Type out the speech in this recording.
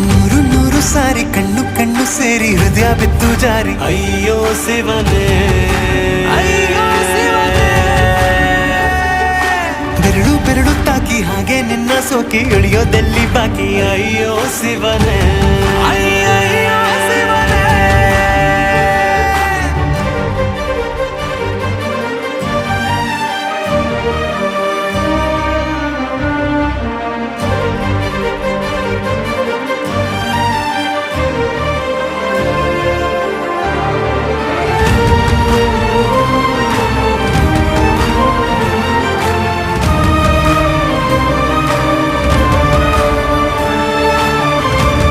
ನೂರು ನೂರು ಸಾರಿ ಕಣ್ಣು ಕಣ್ಣು ಸೇರಿ ಹೃದಯ ಬಿತ್ತು ಜಾರಿ ಅಯ್ಯೋ ಶಿವನೇ, ಬೆರಳು ಬೆರಳು ತಾಕಿ ಹಾಗೆ ನಿನ್ನ ಸೋಕಿ ಇಳಿಯೋದೆಲ್ಲಿ ಬಾಕಿ ಅಯ್ಯೋ ಶಿವನೇ.